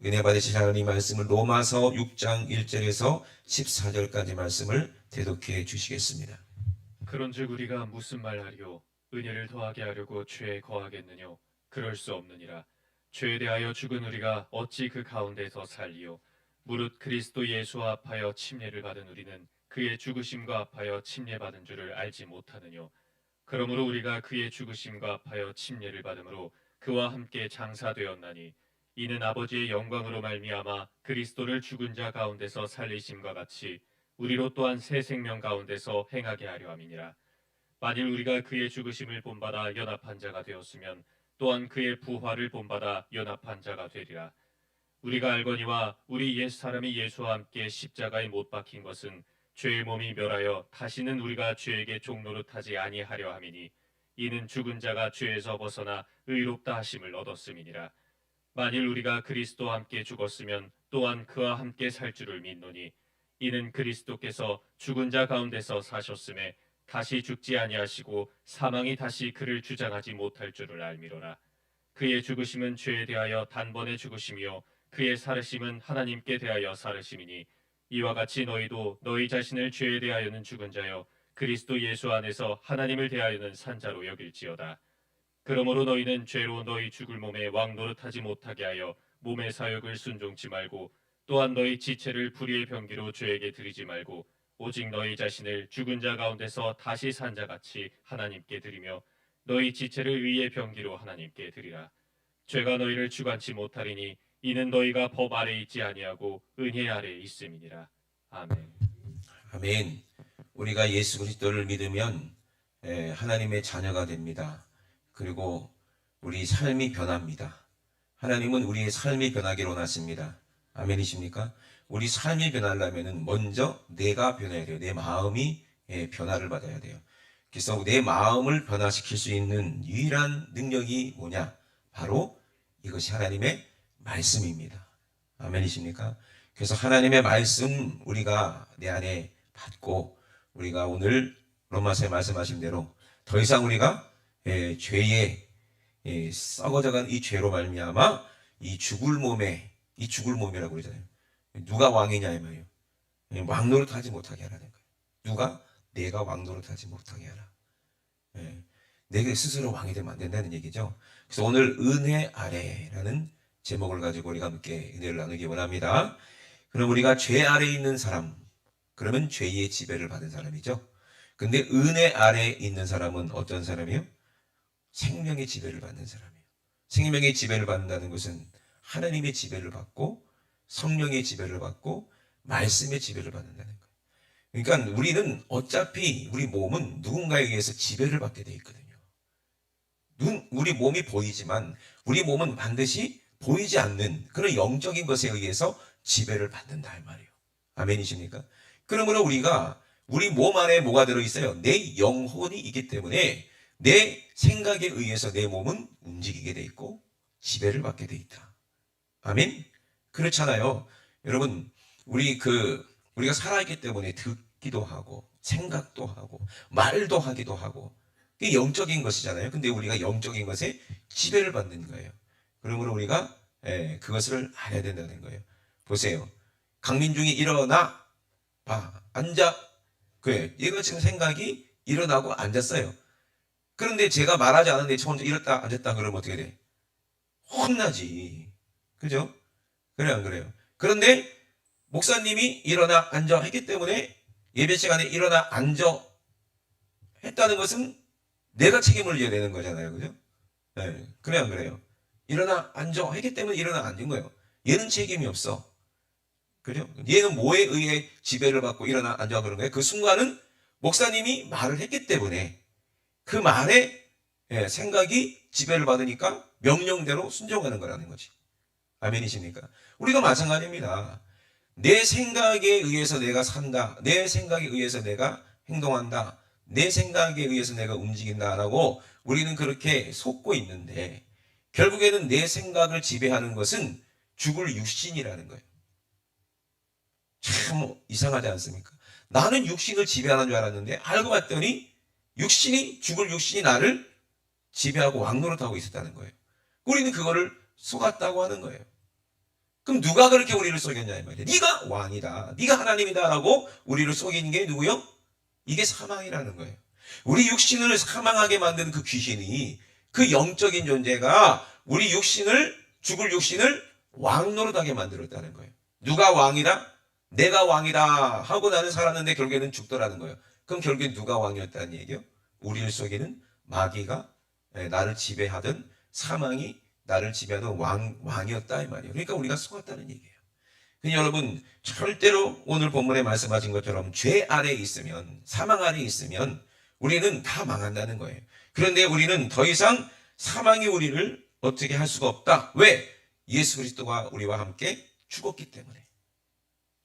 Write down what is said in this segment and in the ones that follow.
은혜 받으실 하나님 말씀을 로마서 6장 1절에서 14절까지 말씀을 대독해 주시겠습니다. 그런즉 우리가 무슨 말하리요? 은혜를 더하게 하려고 죄에 거하겠느뇨? 그럴 수 없느니라. 죄에 대하여 죽은 우리가 어찌 그 가운데서 살리요? 무릇 그리스도 예수와 합하여 침례를 받은 우리는 그의 죽으심과 합하여 침례받은 줄을 알지 못하느뇨? 그러므로 우리가 그의 죽으심과 합하여 침례를 받음으로 그와 함께 장사되었나니 이는 아버지의 영광으로 말미암아 그리스도를 죽은 자 가운데서 살리심과 같이 우리로 또한 새 생명 가운데서 행하게 하려 함이니라. 만일 우리가 그의 죽으심을 본받아 연합한 자가 되었으면 또한 그의 부활을 본받아 연합한 자가 되리라. 우리가 알거니와 우리 옛 사람이 예수와 함께 십자가에 못 박힌 것은 죄의 몸이 멸하여 다시는 우리가 죄에게 종노릇하지 아니하려 함이니 이는 죽은 자가 죄에서 벗어나 의롭다 하심을 얻었음이니라. 만일 우리가 그리스도와 함께 죽었으면 또한 그와 함께 살 줄을 믿노니 이는 그리스도께서 죽은 자 가운데서 사셨음에 다시 죽지 아니하시고 사망이 다시 그를 주장하지 못할 줄을 알미로라. 그의 죽으심은 죄에 대하여 단번에 죽으심이요 그의 살으심은 하나님께 대하여 살으심이니 이와 같이 너희도 너희 자신을 죄에 대하여는 죽은 자요 그리스도 예수 안에서 하나님을 대하여는 산 자로 여길지어다. 그러므로 너희는 죄로 너희 죽을 몸에 왕노릇하지 못하게 하여 몸의 사욕을 순종치 말고 또한 너희 지체를 불의의 병기로 죄에게 드리지 말고 오직 너희 자신을 죽은 자 가운데서 다시 산 자같이 하나님께 드리며 너희 지체를 의의 병기로 하나님께 드리라. 죄가 너희를 주관치 못하리니 이는 너희가 법 아래 있지 아니하고 은혜 아래 있음이니라. 아멘. 아멘. 우리가 예수 그리스도를 믿으면 하나님의 자녀가 됩니다. 그리고 우리 삶이 변합니다. 하나님은 우리의 삶이 변하기를 원하십니다. 아멘이십니까? 우리 삶이 변하려면 먼저 내가 변해야 돼요. 내 마음이 변화를 받아야 돼요. 그래서 내 마음을 변화시킬 수 있는 유일한 능력이 뭐냐? 바로 이것이 하나님의 말씀입니다. 아멘이십니까? 그래서 하나님의 말씀 우리가 내 안에 받고 우리가 오늘 로마서에 말씀하신 대로 더 이상 우리가 죄에 썩어져간 이 죄로 말미암아 이 죽을 몸이라고 그러잖아요. 누가 왕이냐 이 말이에요. 왕노릇하지 못하게 하라는 거예요. 누가? 내가 왕노릇하지 못하게 하라. 내가 스스로 왕이 되면 안 된다는 얘기죠. 그래서 오늘 은혜 아래라는 제목을 가지고 우리가 함께 은혜를 나누기 원합니다. 그럼 우리가 죄 아래 있는 사람, 그러면 죄의 지배를 받은 사람이죠. 근데 은혜 아래 있는 사람은 어떤 사람이에요? 생명의 지배를 받는 사람이에요. 생명의 지배를 받는다는 것은 하나님의 지배를 받고 성령의 지배를 받고 말씀의 지배를 받는다는 거예요. 그러니까 우리는 어차피 우리 몸은 누군가에 의해서 지배를 받게 돼 있거든요. 우리 몸이 보이지만 우리 몸은 반드시 보이지 않는 그런 영적인 것에 의해서 지배를 받는다 이 말이에요. 아멘이십니까? 그러므로 우리 몸 안에 뭐가 들어있어요? 내 영혼이 있기 때문에 내 생각에 의해서 내 몸은 움직이게 돼 있고 지배를 받게 돼 있다. 아멘? 그렇잖아요. 여러분, 우리가 살아있기 때문에 듣기도 하고 생각도 하고 말도 하기도 하고 이게 영적인 것이잖아요. 근데 우리가 영적인 것에 지배를 받는 거예요. 그러므로 우리가 그것을 알아야 된다는 거예요. 보세요. 강민중이 일어나 봐 앉아 그래 얘가 지금 생각이 일어나고 앉았어요. 그런데 제가 말하지 않았는데 저 혼자 일었다 앉았다 그러면 어떻게 돼? 혼나지. 그죠? 그래 안 그래요? 그런데 목사님이 일어나 앉아 했기 때문에 예배 시간에 일어나 앉아 했다는 것은 내가 책임을 져야 되는 거잖아요. 그죠? 네, 그래 안 그래요? 일어나 앉아 했기 때문에 일어나 앉은 거예요. 얘는 책임이 없어. 그죠? 얘는 뭐에 의해 지배를 받고 일어나 앉아 그런 거예요? 그 순간은 목사님이 말을 했기 때문에 그 말에 생각이 지배를 받으니까 명령대로 순종하는 거라는 거지. 아멘이십니까? 우리가 마찬가지입니다. 내 생각에 의해서 내가 산다. 내 생각에 의해서 내가 행동한다. 내 생각에 의해서 내가 움직인다라고 우리는 그렇게 속고 있는데 결국에는 내 생각을 지배하는 것은 죽을 육신이라는 거예요. 참 이상하지 않습니까? 나는 육신을 지배하는 줄 알았는데 알고 봤더니 죽을 육신이 나를 지배하고 왕노릇하고 있었다는 거예요. 우리는 그거를 속았다고 하는 거예요. 그럼 누가 그렇게 우리를 속였냐 이 말이야. 네가 왕이다, 네가 하나님이다라고 우리를 속이는 게 누구요? 이게 사망이라는 거예요. 우리 육신을 사망하게 만드는 그 귀신이, 그 영적인 존재가 우리 육신을, 죽을 육신을 왕 노릇하게 만들었다는 거예요. 누가 왕이다? 내가 왕이다 하고 나는 살았는데 결국에는 죽더라는 거예요. 그럼 결국엔 누가 왕이었다는 얘기예요? 우리를 속이는 마귀가, 나를 지배하던, 사망이 나를 지배하던 왕이었다 이 말이에요. 그러니까 우리가 속았다는 얘기예요. 그러니까 여러분, 절대로 오늘 본문에 말씀하신 것처럼 죄 아래에 있으면, 사망 아래에 있으면 우리는 다 망한다는 거예요. 그런데 우리는 더 이상 사망이 우리를 어떻게 할 수가 없다. 왜? 예수 그리스도가 우리와 함께 죽었기 때문에.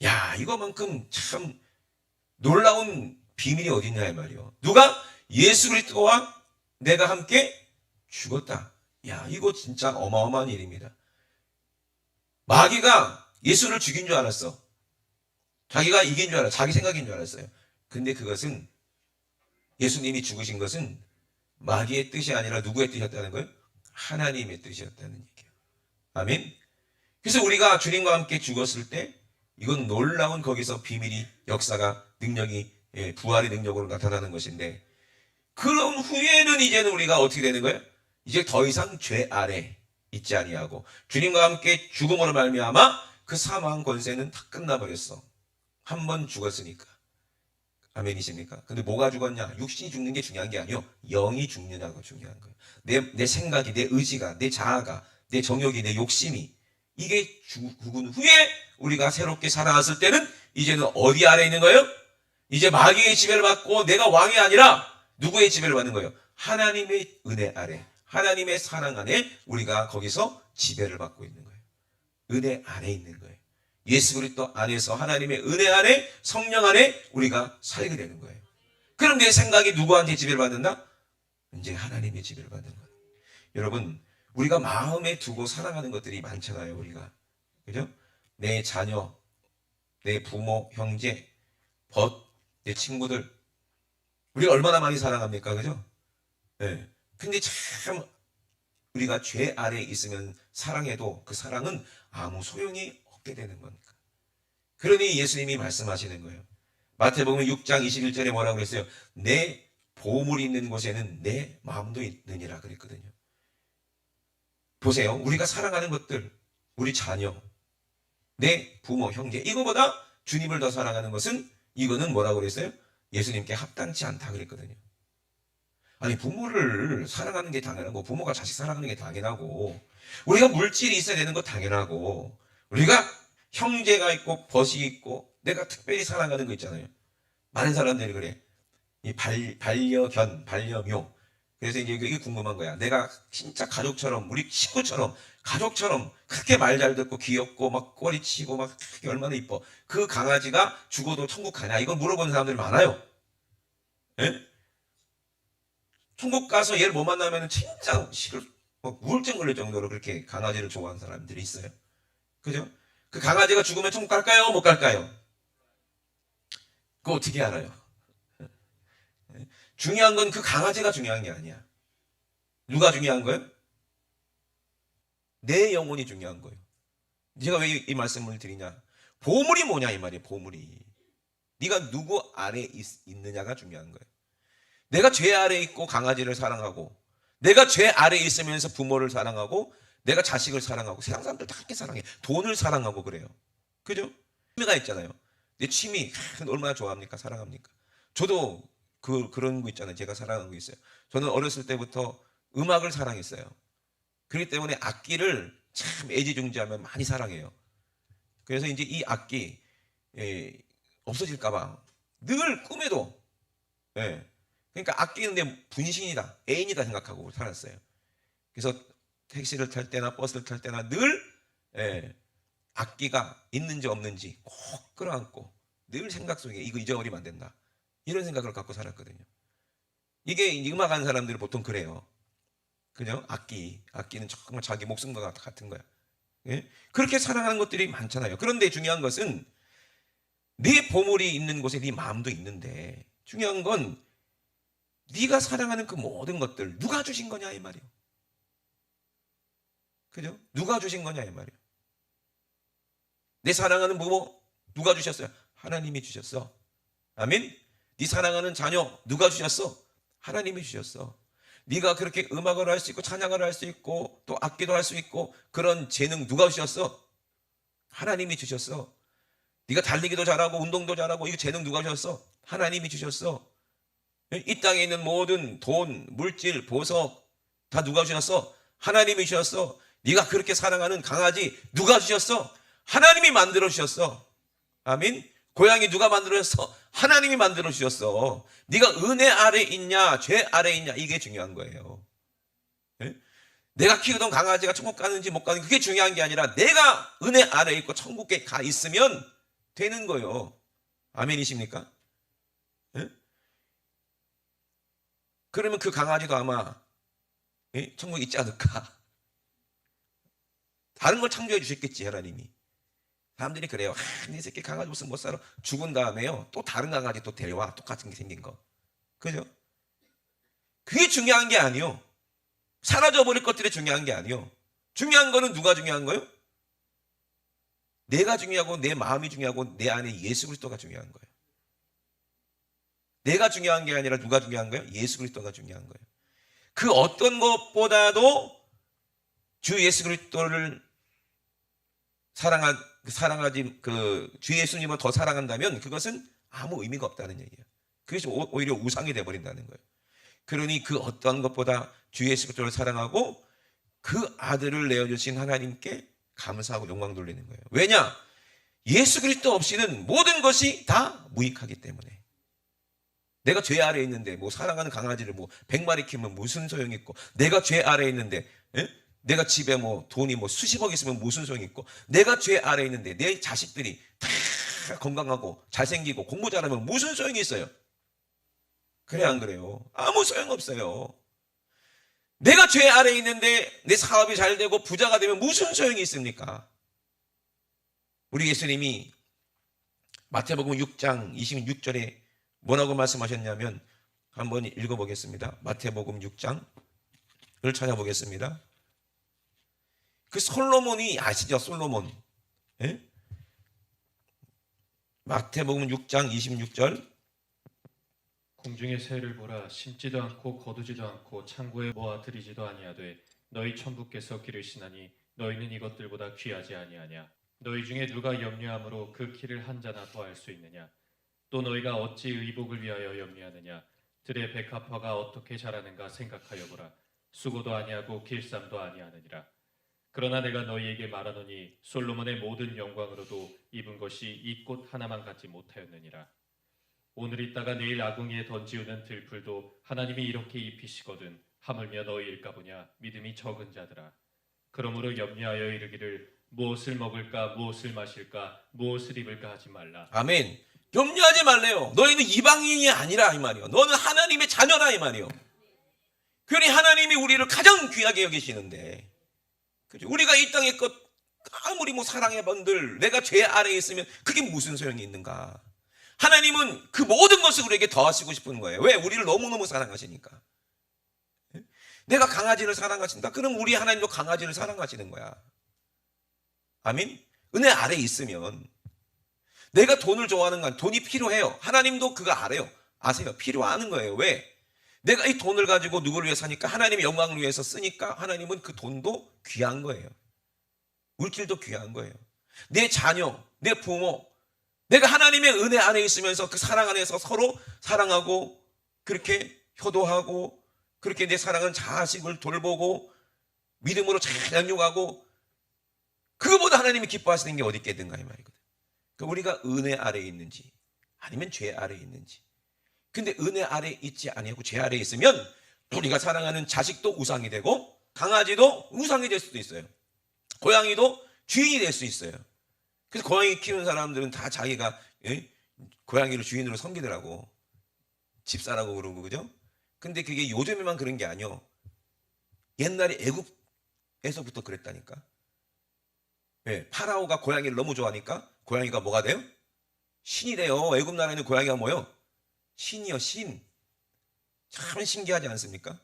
야, 이거만큼 참 놀라운 비밀이 어딨냐 이 말이요. 누가? 예수 그리스도와 내가 함께 죽었다. 야, 이거 진짜 어마어마한 일입니다. 마귀가 예수를 죽인 줄 알았어. 자기가 이긴 줄 알았어. 자기 생각인 줄 알았어요. 근데 그것은, 예수님이 죽으신 것은 마귀의 뜻이 아니라 누구의 뜻이었다는 거예요? 하나님의 뜻이었다는 얘기예요. 아멘. 그래서 우리가 주님과 함께 죽었을 때 이건 놀라운 거기서 비밀이, 역사가, 능력이, 부활의 능력으로 나타나는 것인데, 그런 후에는 이제는 우리가 어떻게 되는 거예요? 이제 더 이상 죄 아래 있지 아니하고 주님과 함께 죽음으로 말미암아 그 사망 권세는 다 끝나버렸어. 한 번 죽었으니까. 아멘이십니까? 근데 뭐가 죽었냐? 육신이 죽는 게 중요한 게 아니요, 영이 죽느냐가 중요한 거예요. 내 생각이, 내 의지가, 내 자아가, 내 정욕이, 내 욕심이, 이게 죽은 후에 우리가 새롭게 살아났을 때는 이제는 어디 아래 있는 거예요? 이제 마귀의 지배를 받고 내가 왕이 아니라 누구의 지배를 받는 거예요? 하나님의 은혜 아래, 하나님의 사랑 안에 우리가 거기서 지배를 받고 있는 거예요. 은혜 안에 있는 거예요. 예수 그리스도 안에서, 하나님의 은혜 안에, 성령 안에 우리가 살게 되는 거예요. 그럼 내 생각이 누구한테 지배를 받는다? 이제 하나님의 지배를 받는 거예요. 여러분, 우리가 마음에 두고 사랑하는 것들이 많잖아요, 우리가. 그죠? 내 자녀, 내 부모, 형제, 내 친구들. 우리가 얼마나 많이 사랑합니까? 그죠? 네. 근데 참, 우리가 죄 아래에 있으면 사랑해도 그 사랑은 아무 소용이 없게 되는 겁니까? 그러니 예수님이 말씀하시는 거예요. 마태복음 6장 21절에 뭐라고 그랬어요? 내 보물이 있는 곳에는 내 마음도 있느니라 그랬거든요. 보세요. 우리가 사랑하는 것들, 우리 자녀, 내 부모, 형제, 이거보다 주님을 더 사랑하는 것은, 이거는 뭐라고 그랬어요? 예수님께 합당치 않다 그랬거든요. 아니, 부모를 사랑하는 게 당연하고, 부모가 자식 사랑하는 게 당연하고, 우리가 물질이 있어야 되는 거 당연하고, 우리가 형제가 있고 벗이 있고 내가 특별히 사랑하는 거 있잖아요. 많은 사람들이 그래. 이 반려견, 반려묘. 그래서 이게 궁금한 거야. 내가 진짜 가족처럼, 우리 친구처럼, 가족처럼 그렇게 말 잘 듣고 귀엽고 막 꼬리치고 막 그게 얼마나 이뻐. 그 강아지가 죽어도 천국 가냐? 이걸 물어보는 사람들이 많아요. 예? 천국 가서 얘를 못 만나면 진짜 우울증 걸릴 정도로 그렇게 강아지를 좋아하는 사람들이 있어요. 그죠? 그 강아지가 죽으면 천국 갈까요? 못 갈까요? 그거 어떻게 알아요? 중요한 건 그 강아지가 중요한 게 아니야. 누가 중요한 거예요? 내 영혼이 중요한 거예요. 제가 왜 이 말씀을 드리냐? 보물이 뭐냐 이 말이에요. 보물이. 네가 누구 아래 있느냐가 중요한 거예요. 내가 죄 아래 있고 강아지를 사랑하고, 내가 죄 아래 있으면서 부모를 사랑하고, 내가 자식을 사랑하고, 세상 사람들 다 그렇게 사랑해. 돈을 사랑하고 그래요. 그죠? 취미가 있잖아요. 내 취미 얼마나 좋아합니까? 사랑합니까? 저도 그런 거 있잖아요. 제가 사랑하는 거 있어요. 저는 어렸을 때부터 음악을 사랑했어요. 그렇기 때문에 악기를 참 애지중지하면 많이 사랑해요. 그래서 이제 이 악기 없어질까봐 늘 꿈에도, 그러니까 악기는 내 분신이다, 애인이다 생각하고 살았어요. 그래서 택시를 탈 때나 버스를 탈 때나 늘 악기가 있는지 없는지 꼭 끌어안고 늘 생각 속에 이거 잊어버리면 안 된다, 이런 생각을 갖고 살았거든요. 이게 음악하는 사람들은 보통 그래요. 그죠? 악기는 정말 자기 목숨과 같은 거야. 예? 그렇게 사랑하는 것들이 많잖아요. 그런데 중요한 것은 네 보물이 있는 곳에 네 마음도 있는데, 중요한 건 네가 사랑하는 그 모든 것들 누가 주신 거냐 이 말이에요. 그죠? 누가 주신 거냐 이 말이에요. 내 사랑하는 부모 누가 주셨어요? 하나님이 주셨어. 아멘. 네 사랑하는 자녀 누가 주셨어? 하나님이 주셨어. 네가 그렇게 음악을 할 수 있고 찬양을 할 수 있고 또 악기도 할 수 있고 그런 재능 누가 주셨어? 하나님이 주셨어. 네가 달리기도 잘하고 운동도 잘하고 이 재능 누가 주셨어? 하나님이 주셨어. 이 땅에 있는 모든 돈, 물질, 보석 다 누가 주셨어? 하나님이 주셨어. 네가 그렇게 사랑하는 강아지 누가 주셨어? 하나님이 만들어 주셨어. 아멘. 고양이 누가 만들어 주셨어? 하나님이 만들어 주셨어. 네가 은혜 아래 있냐 죄 아래 있냐 이게 중요한 거예요. 예? 내가 키우던 강아지가 천국 가는지 못 가는지 그게 중요한 게 아니라 내가 은혜 아래 있고 천국에 가 있으면 되는 거예요. 아멘이십니까? 예? 그러면 그 강아지도 아마 천국에 있지 않을까? 다른 걸 창조해 주셨겠지 하나님이. 사람들이 그래요. 내 새끼 강아지 무슨 못 살아. 죽은 다음에요 또 다른 강아지 또 데려와. 똑같은 게 생긴 거. 그죠? 그게 중요한 게 아니요. 사라져버릴 것들이 중요한 게 아니요. 중요한 거는 누가 중요한 거예요? 내가 중요하고 내 마음이 중요하고 내 안에 예수 그리스도가 중요한 거예요. 내가 중요한 게 아니라 누가 중요한 거예요? 예수 그리스도가 중요한 거예요. 그 어떤 것보다도 주 예수 그리스도를 사랑하지 주 예수님을 더 사랑한다면 그것은 아무 의미가 없다는 얘기예요. 그것이 오히려 우상이 되어버린다는 거예요. 그러니 그 어떤 것보다 주 예수 그리스도를 사랑하고 그 아들을 내어주신 하나님께 감사하고 영광 돌리는 거예요. 왜냐? 예수 그리스도 없이는 모든 것이 다 무익하기 때문에. 내가 죄 아래에 있는데 뭐 사랑하는 강아지를 뭐 100마리 키우면 무슨 소용이 있고, 내가 죄 아래에 있는데 내가 집에 뭐 돈이 뭐 수십억 있으면 무슨 소용이 있고, 내가 죄 아래에 있는데 내 자식들이 다 건강하고 잘생기고 공부 잘하면 무슨 소용이 있어요? 그래 안 그래요? 아무 소용없어요. 내가 죄 아래에 있는데 내 사업이 잘 되고 부자가 되면 무슨 소용이 있습니까? 우리 예수님이 마태복음 6장 26절에 뭐라고 말씀하셨냐면 한번 읽어보겠습니다. 마태복음 6장을 찾아보겠습니다. 그 솔로몬이 아시죠? 솔로몬. 예? 마태복음 6장 26절. 공중의 새를 보라. 심지도 않고 거두지도 않고 창고에 모아 들이지도 아니하되 너희 천부께서 기르시나니 너희는 이것들보다 귀하지 아니하냐. 너희 중에 누가 염려함으로 그 키를 한 자나 더할 수 있느냐. 또 너희가 어찌 의복을 위하여 염려하느냐. 들의 백합화가 어떻게 자라는가 생각하여 보라. 수고도 아니하고 길쌈도 아니하느니라. 그러나 내가 너희에게 말하노니 솔로몬의 모든 영광으로도 입은 것이 이 꽃 하나만 갖지 못하였느니라. 오늘 있다가 내일 아궁이에 던지우는 들풀도 하나님이 이렇게 입히시거든 하물며 너희일까 보냐. 믿음이 적은 자들아. 그러므로 염려하여 이르기를 무엇을 먹을까 무엇을 마실까 무엇을 입을까 하지 말라. 아멘. 염려하지 말래요. 너희는 이방인이 아니라 이 말이요. 너는 하나님의 자녀라 이 말이요. 그러니 하나님이 우리를 가장 귀하게 여기시는데, 그죠? 우리가 이 땅의 것 아무리 뭐 사랑해 본들 내가 죄 아래에 있으면 그게 무슨 소용이 있는가? 하나님은 그 모든 것을 우리에게 더하시고 싶은 거예요. 왜? 우리를 너무너무 사랑하시니까. 내가 강아지를 사랑하신다? 그럼 우리 하나님도 강아지를 사랑하시는 거야. 아멘? 은혜 아래에 있으면. 내가 돈을 좋아하는 건 돈이 필요해요. 하나님도 그거 알아요. 아세요? 필요하는 거예요. 왜? 내가 이 돈을 가지고 누구를 위해서 사니까, 하나님의 영광을 위해서 쓰니까 하나님은 그 돈도 귀한 거예요. 물질도 귀한 거예요. 내 자녀, 내 부모, 내가 하나님의 은혜 안에 있으면서 그 사랑 안에서 서로 사랑하고 그렇게 효도하고 그렇게 내 사랑하는 자식을 돌보고 믿음으로 잘 양육하고, 그거보다 하나님이 기뻐하시는 게 어디 있겠는가 이 말이거든. 그러니까 우리가 은혜 아래에 있는지 아니면 죄 아래에 있는지. 근데 은혜 아래에 있지 아니하고 죄 아래에 있으면 우리가 사랑하는 자식도 우상이 되고 강아지도 우상이 될 수도 있어요. 고양이도 주인이 될 수 있어요. 그래서 고양이 키우는 사람들은 다 자기가 고양이를 주인으로 섬기더라고. 집사라고 그러고, 그죠? 근데 그게 요즘에만 그런 게 아니요. 옛날에 애굽에서부터 그랬다니까. 왜? 파라오가 고양이를 너무 좋아하니까 고양이가 뭐가 돼요? 신이 돼요. 애굽 나라에는 고양이가 뭐요? 신이요, 신. 참 신기하지 않습니까?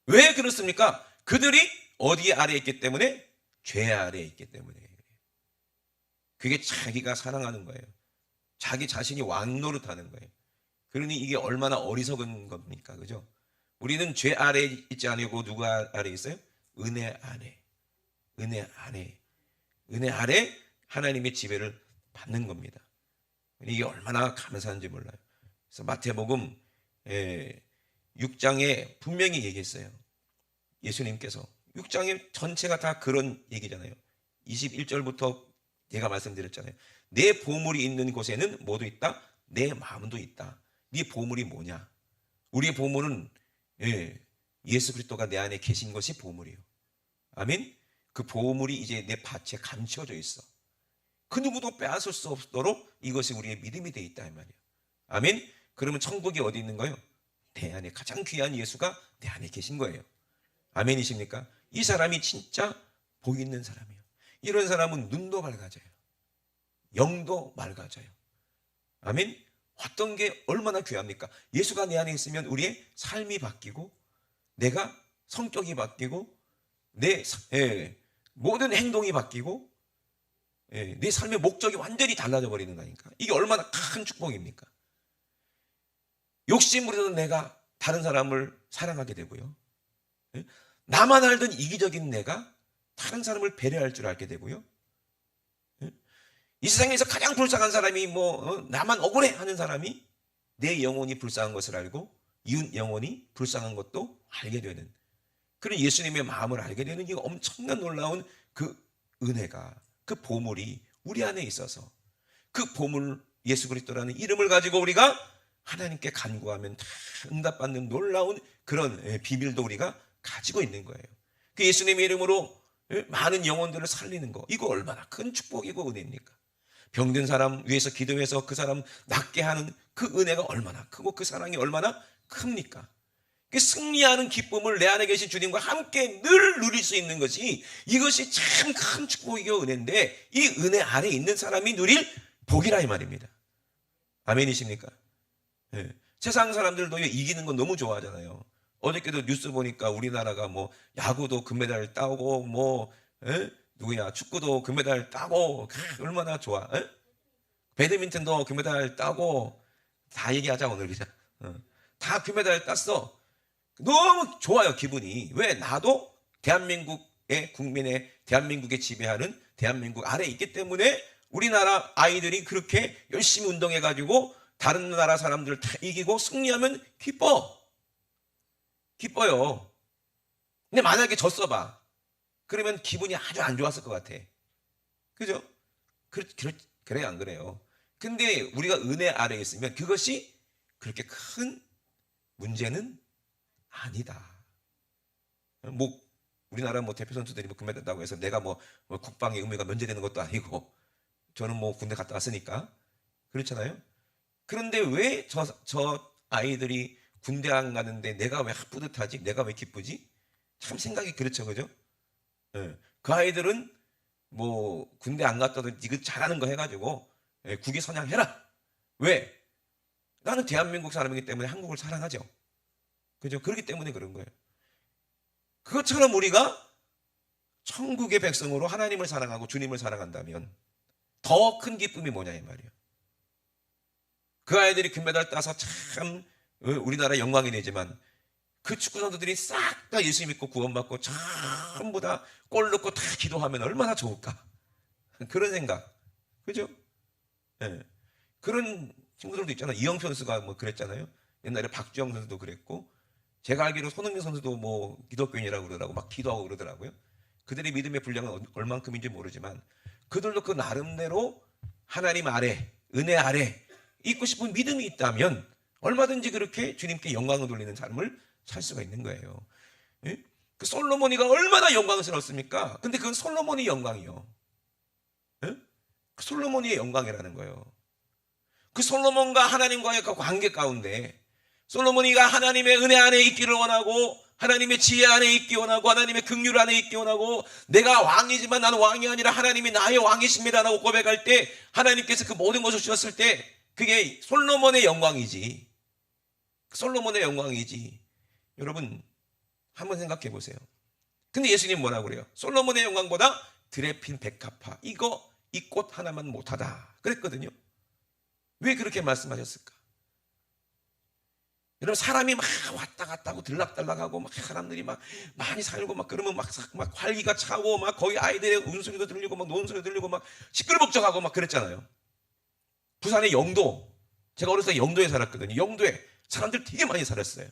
왜 그렇습니까? 그들이 어디에 아래에 있기 때문에? 죄 아래에 있기 때문에. 그게 자기가 사랑하는 거예요. 자기 자신이 왕 노릇하는 거예요. 그러니 이게 얼마나 어리석은 겁니까? 그죠? 우리는 죄 아래 있지 아니고 누구 아래 있어요? 은혜 아래. 은혜 아래. 은혜 아래 하나님의 지배를 받는 겁니다. 이게 얼마나 감사한지 몰라요. 그래서 마태복음 6장에 분명히 얘기했어요. 예수님께서 6장의 전체가 다 그런 얘기잖아요. 21절부터 제가 말씀드렸잖아요. 내 보물이 있는 곳에는 뭐도 있다? 내 마음도 있다. 네 보물이 뭐냐? 우리의 보물은 예수 그리스도가 내 안에 계신 것이 보물이에요. 아멘. 그 보물이 이제 내 밭에 감춰져 있어. 그 누구도 빼앗을 수 없도록 이것이 우리의 믿음이 돼 있다 이 말이에요. 아멘. 그러면 천국이 어디 있는 거예요? 내 안에 가장 귀한 예수가 내 안에 계신 거예요. 아멘이십니까? 이 사람이 진짜 복 있는 사람이에요. 이런 사람은 눈도 밝아져요. 영도 맑아져요. 아멘. 어떤 게 얼마나 귀합니까? 예수가 내 안에 있으면 우리의 삶이 바뀌고 내가 성격이 바뀌고 내 모든 행동이 바뀌고 내 삶의 목적이 완전히 달라져 버리는 거니까 이게 얼마나 큰 축복입니까? 욕심으로도 내가 다른 사람을 사랑하게 되고요. 나만 알던 이기적인 내가 다른 사람을 배려할 줄 알게 되고요. 이 세상에서 가장 불쌍한 사람이 나만 억울해 하는 사람이 내 영혼이 불쌍한 것을 알고 이웃 영혼이 불쌍한 것도 알게 되는 그런 예수님의 마음을 알게 되는 이 엄청난 놀라운 그 은혜가 그 보물이 우리 안에 있어서 그 보물 예수 그리스도라는 이름을 가지고 우리가 하나님께 간구하면 다 응답받는 놀라운 그런 비밀도 우리가 가지고 있는 거예요. 그 예수님의 이름으로 많은 영혼들을 살리는 거 이거 얼마나 큰 축복이고 은혜입니까? 병든 사람 위해서 기도해서 그 사람 낫게 하는 그 은혜가 얼마나 크고 그 사랑이 얼마나 큽니까? 그 승리하는 기쁨을 내 안에 계신 주님과 함께 늘 누릴 수 있는 것이 이것이 참 큰 축복이고 은혜인데 이 은혜 아래 있는 사람이 누릴 복이라 이 말입니다. 아멘이십니까? 세상 사람들도 이기는 건 너무 좋아하잖아요. 어저께도 뉴스 보니까 우리나라가 야구도 금메달 따고 축구도 금메달 따고 얼마나 좋아. 배드민턴도 금메달 따고 다 얘기하자 오늘 그냥. 다 금메달 땄어. 너무 좋아요 기분이. 왜? 나도 대한민국의 국민의 대한민국에 지배하는 대한민국 아래에 있기 때문에 우리나라 아이들이 그렇게 열심히 운동해가지고 다른 나라 사람들을 다 이기고 승리하면 기뻐요. 근데 만약에 봐. 그러면 기분이 아주 안 좋았을 것 같아. 그죠? 그래요, 안 그래요? 근데 우리가 은혜 아래에 있으면 그것이 그렇게 큰 문제는 아니다. 우리나라 대표 선수들이 금메달 따고 해서 내가 국방의 의무가 면제되는 것도 아니고 저는 군대 갔다 왔으니까 그렇잖아요. 그런데 왜 저 아이들이 군대 안 가는데 내가 왜 뿌듯하지? 내가 왜 기쁘지? 참 생각이 그렇죠, 그죠? 그 아이들은 군대 안 갔다도 이거 잘하는 거 해가지고 국위 선양해라. 왜? 나는 대한민국 사람이기 때문에 한국을 사랑하죠. 그죠? 그렇기 때문에 그런 거예요. 그것처럼 우리가 천국의 백성으로 하나님을 사랑하고 주님을 사랑한다면 더 큰 기쁨이 뭐냐 이 말이에요. 그 아이들이 금메달 따서 참 우리나라 영광이 되지만 그 축구 선수들이 싹 다 예수 믿고 구원받고 전부 다 골 넣고 다 기도하면 얼마나 좋을까? 그런 생각. 그죠? 그런 친구들도 있잖아요. 이영표 선수가 그랬잖아요. 옛날에 박주영 선수도 그랬고 제가 알기로 손흥민 선수도 기독교인이라고 그러더라고 막 기도하고 그러더라고요. 그들의 믿음의 분량은 얼만큼인지 모르지만 그들도 그 나름대로 하나님 아래 은혜 아래 있고 싶은 믿음이 있다면 얼마든지 그렇게 주님께 영광을 돌리는 삶을 살 수가 있는 거예요. 그 솔로몬이가 얼마나 영광스럽습니까? 근데 그건 솔로몬의 영광이요. 그 솔로몬의 영광이라는 거예요. 그 솔로몬과 하나님과의 그 관계 가운데 솔로몬이가 하나님의 은혜 안에 있기를 원하고 하나님의 지혜 안에 있기 원하고 하나님의 긍휼 안에 있기 원하고 내가 왕이지만 나는 왕이 아니라 하나님이 나의 왕이십니다라고 고백할 때 하나님께서 그 모든 것을 주셨을 때 그게 솔로몬의 영광이지. 솔로몬의 영광이지. 여러분 한번 생각해 보세요. 근데 예수님 뭐라고 그래요? 솔로몬의 영광보다 드레핀 백합화 이거 이 꽃 하나만 못하다 그랬거든요. 왜 그렇게 말씀하셨을까? 여러분, 사람이 막 왔다 갔다 하고 들락달락하고 막 사람들이 막 많이 살고 막 그러면 막 활기가 차고 막 거기 아이들의 웃음소리도 들리고 막 노는 소리도 들리고 막 시끌벅적하고 막 그랬잖아요. 부산의 영도, 제가 어렸을 때 영도에 살았거든요. 영도에 사람들 되게 많이 살았어요.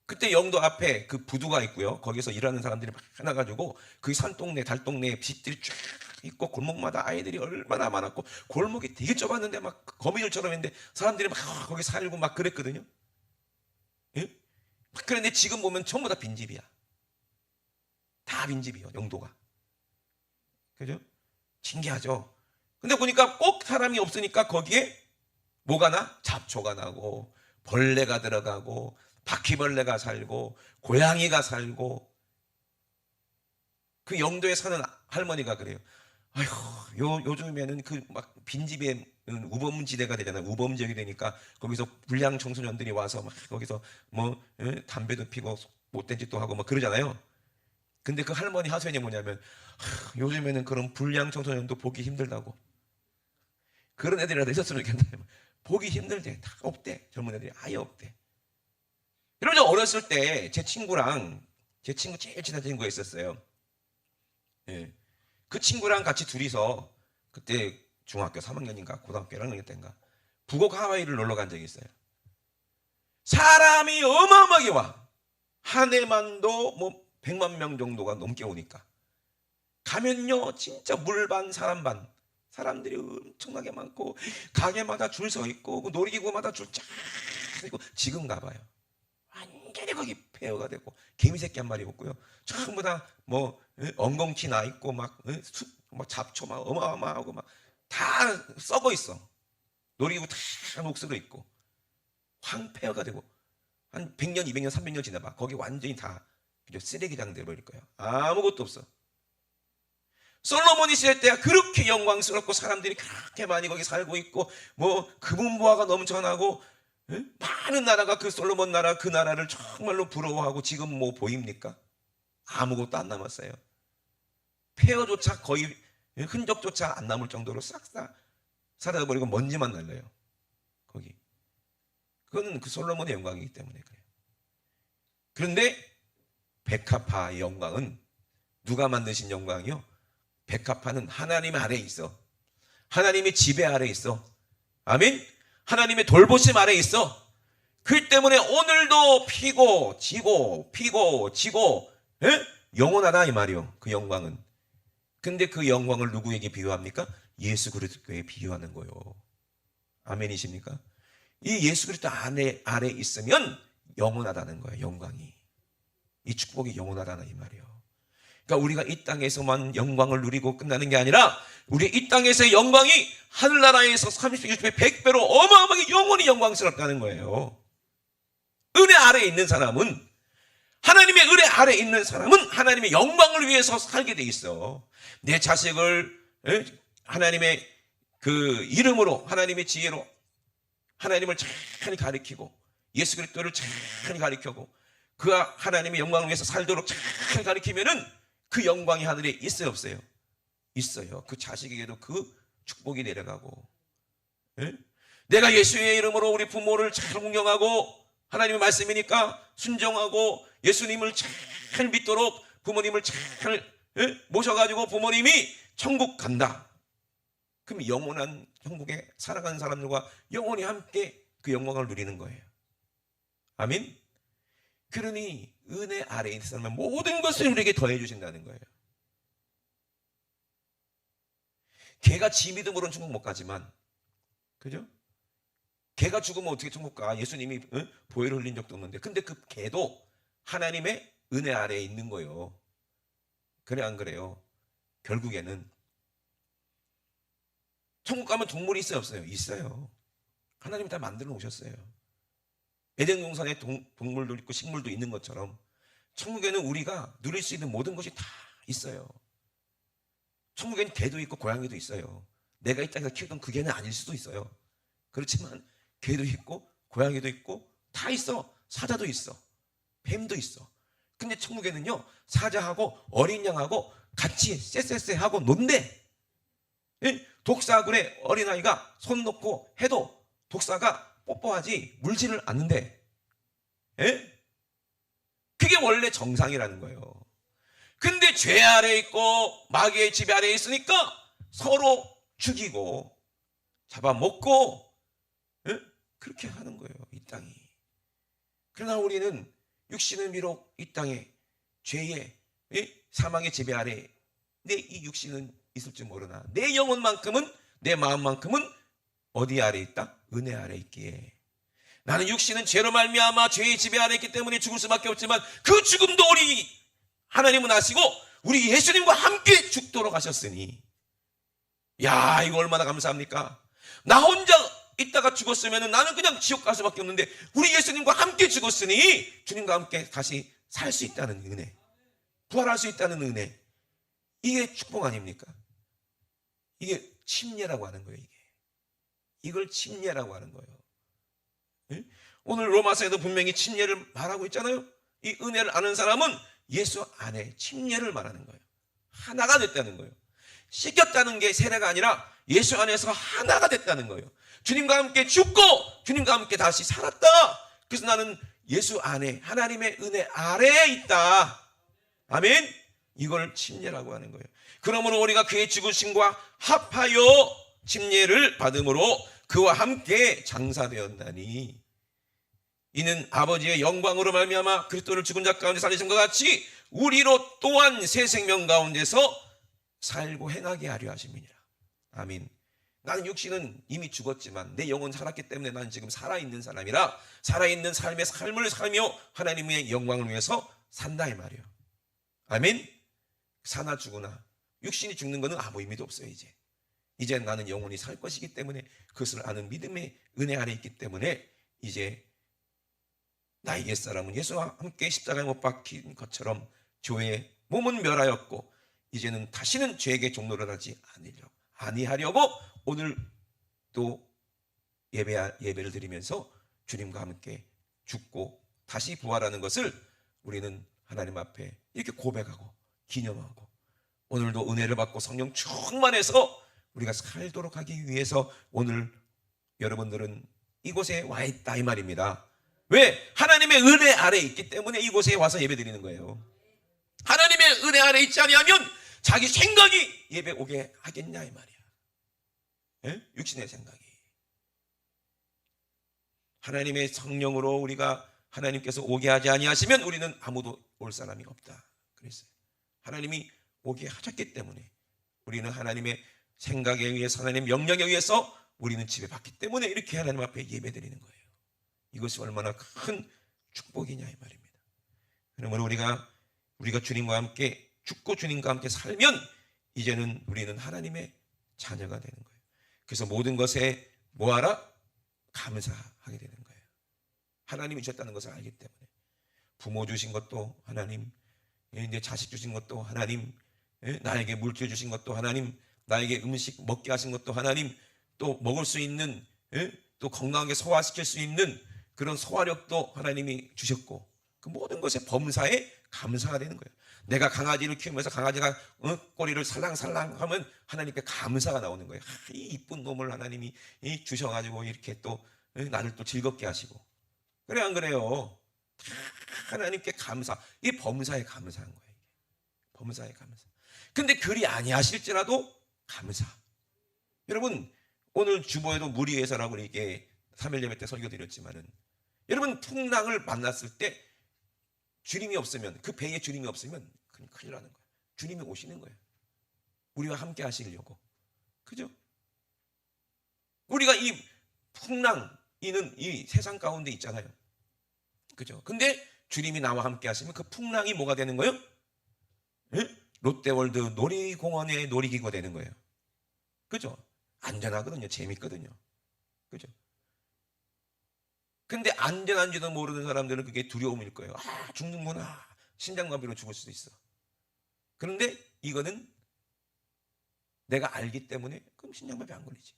그때 영도 앞에 그 부두가 있고요. 거기서 일하는 사람들이 막 많아가지고 그 산동네 달동네에 집들이 쫙 있고 골목마다 아이들이 얼마나 많았고 골목이 되게 좁았는데 막 거미줄처럼 했는데 사람들이 막 거기 살고 막 그랬거든요. 예? 그런데 지금 보면 전부 다 빈집이야. 다 빈집이요, 영도가. 그죠? 신기하죠? 근데 보니까 꼭 사람이 없으니까 거기에 뭐가 나? 잡초가 나고 벌레가 들어가고 바퀴벌레가 살고 고양이가 살고. 그 영도에 사는 할머니가 그래요. 아휴, 요즘에는 그 막 빈집에 우범지대가 되잖아요. 우범지역이 되니까 거기서 불량 청소년들이 와서 막 거기서 뭐 담배도 피고 못된 짓도 하고 막 그러잖아요. 근데 그 할머니 하소연이 뭐냐면, 요즘에는 그런 불량 청소년도 보기 힘들다고. 그런 애들이라도 있었으면 좋겠다. 보기 힘들대. 다 없대. 젊은 애들이 아예 없대. 여러분, 저 어렸을 때 제 친구랑, 제 친구 제일 친한 친구가 있었어요. 예. 그 친구랑 같이 둘이서 그때 중학교 3학년인가 고등학교 1학년 때인가 북옥 하와이를 놀러 간 적이 있어요. 사람이 어마어마하게 와. 한 해만도 뭐 100만 명 정도가 넘게 오니까 가면요 진짜 물반 사람반, 사람들이 엄청나게 많고 가게마다 줄 서 있고 그 놀이기구마다 줄 쫙 있고. 지금 가봐요, 완전히 거기 폐허가 되고 개미 새끼 한 마리 없고요. 전부 다 뭐 엉겅퀴 나 있고 막 잡초 막 어마어마하고 막 다 썩어 있어. 놀이기구 다 녹슬어 있고 황폐허가 되고 한 100년, 200년, 300년 지나봐. 거기 완전히 다 쓰레기장 돼버릴 거예요. 아무것도 없어. 솔로몬이 있을 때야 그렇게 영광스럽고 사람들이 그렇게 많이 거기 살고 있고 뭐 금은보화가 넘쳐나고 많은 나라가 그 솔로몬 나라, 그 나라를 정말로 부러워하고. 지금 뭐 보입니까? 아무것도 안 남았어요. 폐허조차 거의 흔적조차 안 남을 정도로 싹 사라져버리고 먼지만 날려요 거기. 그거는 그 솔로몬의 영광이기 때문에 그래요. 그런데 백합화의 영광은 누가 만드신 영광이요? 백합화는 하나님 아래에 있어. 하나님의 지배 아래에 있어. 아멘. 하나님의 돌보심 아래에 있어. 그 때문에 오늘도 피고 지고 피고 지고 영원하다 이 말이요, 그 영광은. 근데 그 영광을 누구에게 비유합니까? 예수 그리스도에 비유하는 거요. 아멘이십니까? 이 예수 그리스도 아래 있으면 영원하다는 거예요, 영광이. 이 축복이 영원하다는 이 말이에요. 그러니까 우리가 이 땅에서만 영광을 누리고 끝나는 게 아니라 우리 이 땅에서의 영광이 하늘나라에서 30배, 60배, 100배로 어마어마하게 영원히 영광스럽다는 거예요. 은혜 아래에 있는 사람은, 하나님의 은혜 아래에 있는 사람은 하나님의 영광을 위해서 살게 돼 있어. 내 자식을 하나님의 그 이름으로, 하나님의 지혜로 하나님을 잘 가리키고 예수 그리스도를 잘 가리키고 그 하나님의 영광을 위해서 살도록 잘 가리키면은 그 영광이 하늘에 있어요, 없어요? 있어요. 그 자식에게도 그 축복이 내려가고. 내가 예수의 이름으로 우리 부모를 잘 공경하고 하나님의 말씀이니까 순종하고 예수님을 잘 믿도록 부모님을 잘 모셔가지고 부모님이 천국 간다. 그럼 영원한 천국에 살아가는 사람들과 영원히 함께 그 영광을 누리는 거예요. 아멘. 그러니 은혜 아래에 있는 사람은 모든 것을 우리에게 더해 주신다는 거예요. 개가 지 믿음으로는 천국 못 가지만, 그죠? 개가 죽으면 어떻게 천국 가? 예수님이 보혈을 흘린 적도 없는데. 근데 그 개도 하나님의 은혜 아래에 있는 거예요. 그래 안 그래요? 결국에는 천국 가면 동물이 있어요, 없어요? 있어요. 하나님이 다 만들어 놓으셨어요. 에덴 동산에 동물도 있고 식물도 있는 것처럼 천국에는 우리가 누릴 수 있는 모든 것이 다 있어요. 천국에는 개도 있고 고양이도 있어요. 내가 이 땅에서 키우던 그 개는 아닐 수도 있어요. 그렇지만 개도 있고 고양이도 있고 다 있어. 사자도 있어. 뱀도 있어. 근데 천국에는요, 사자하고 어린 양하고 같이 쎄쎄쎄 하고 논대. 예? 독사굴에 어린아이가 손 놓고 해도 독사가 뽀뽀하지 물지를 않는데, 예? 그게 원래 정상이라는 거예요. 근데 죄 아래 있고 마귀의 지배 아래 있으니까 서로 죽이고 잡아먹고, 예? 그렇게 하는 거예요, 이 땅이. 그러나 우리는 육신은 비록 이 땅에 죄의, 예? 사망의 지배 아래 내 이 육신은 있을지 모르나 내 영혼만큼은, 내 마음만큼은 어디 아래 있다? 은혜 아래 있기에. 나는 육신은 죄로 말미암아 죄의 지배 아래 있기 때문에 죽을 수밖에 없지만 그 죽음도 우리 하나님은 아시고 우리 예수님과 함께 죽도록 하셨으니, 야, 이거 얼마나 감사합니까? 나 혼자 있다가 죽었으면 나는 그냥 지옥 갈 수밖에 없는데 우리 예수님과 함께 죽었으니 주님과 함께 다시 살 수 있다는 은혜, 부활할 수 있다는 은혜, 이게 축복 아닙니까? 이게 침례라고 하는 거예요. 이걸 침례라고 하는 거예요. 예? 오늘 로마서에도 분명히 침례를 말하고 있잖아요. 이 은혜를 아는 사람은 예수 안에 침례를 말하는 거예요. 하나가 됐다는 거예요. 씻겼다는 게 세례가 아니라 예수 안에서 하나가 됐다는 거예요. 주님과 함께 죽고 주님과 함께 다시 살았다. 그래서 나는 예수 안에 하나님의 은혜 아래에 있다. 아멘. 이걸 침례라고 하는 거예요. 그러므로 우리가 그의 죽으심과 합하여 침례를 받음으로 그와 함께 장사되었나니, 이는 아버지의 영광으로 말미암아 그리스도를 죽은 자 가운데 살리심과 같이 우리로 또한 새 생명 가운데서 살고 행하게 하려 하심이니라. 아멘. 나는 육신은 이미 죽었지만 내 영혼 살았기 때문에 나는 지금 살아있는 사람이라 살아있는 삶의 삶을 살며 하나님의 영광을 위해서 산다 이 말이에요. 아멘. 사나 죽으나 육신이 죽는 것은 아무 의미도 없어요. 이제 나는 영혼이 살 것이기 때문에 그것을 아는 믿음의 은혜 아래 있기 때문에 이제 나의 옛사람은 예수와 함께 십자가에 못 박힌 것처럼 죄의 몸은 멸하였고 이제는 다시는 죄에게 종노를 하지 아니하려고 오늘 또 예배를 드리면서 주님과 함께 죽고 다시 부활하는 것을 우리는 하나님 앞에 이렇게 고백하고 기념하고, 오늘도 은혜를 받고 성령 충만해서 우리가 살도록 하기 위해서 오늘 여러분들은 이곳에 와 있다 이 말입니다. 왜? 하나님의 은혜 아래 있기 때문에 이곳에 와서 예배 드리는 거예요. 하나님의 은혜 아래 있지 아니하면 자기 생각이 예배 오게 하겠냐 이 말이야. 예? 육신의 생각이. 하나님의 성령으로 우리가 하나님께서 오게 하지 아니하시면 우리는 아무도 올 사람이 없다 그랬어요. 하나님이 오게 하셨기 때문에 우리는 하나님의 생각에 의해서, 하나님의 명령에 의해서 우리는 지배받기 때문에 이렇게 하나님 앞에 예배드리는 거예요. 이것이 얼마나 큰 축복이냐 이 말입니다. 그러므로 우리가 주님과 함께 죽고 주님과 함께 살면 이제는 우리는 하나님의 자녀가 되는 거예요. 그래서 모든 것에 뭐하라? 감사하게 되는 거예요. 하나님이 주셨다는 것을 알기 때문에. 부모 주신 것도 하나님, 이제 자식 주신 것도 하나님, 나에게 물질 주신 것도 하나님, 나에게 음식 먹게 하신 것도 하나님, 또 먹을 수 있는, 또 건강하게 소화시킬 수 있는 그런 소화력도 하나님이 주셨고, 그 모든 것에 범사에 감사가 되는 거예요. 내가 강아지를 키우면서 강아지가 꼬리를 살랑살랑 하면 하나님께 감사가 나오는 거예요. 이 이쁜 놈을 하나님이 주셔가지고 이렇게 또 나를 또 즐겁게 하시고. 그래 안 그래요? 하나님께 감사. 이 범사에 감사한 거예요. 범사에 감사. 근데 그리 아니하실지라도 감사. 여러분 오늘 주보에도 무리해서라고 이렇게 3일 예배 때 설교 드렸지만은, 여러분 풍랑을 만났을 때 주님이 없으면, 그 배에 주님이 없으면 큰일 나는 거예요. 주님이 오시는 거예요. 우리와 함께 하시려고. 그죠? 우리가 이 풍랑이는 이 세상 가운데 있잖아요. 그죠? 근데 주님이 나와 함께 하시면 그 풍랑이 뭐가 되는 거예요? 롯데월드 놀이공원의 놀이기구가 되는 거예요. 그죠? 안전하거든요. 재밌거든요. 그죠? 근데 안전한지도 모르는 사람들은 그게 두려움일 거예요. 아, 죽는구나. 심장마비로 죽을 수도 있어. 그런데 이거는 내가 알기 때문에 그럼 심장마비 안 걸리지.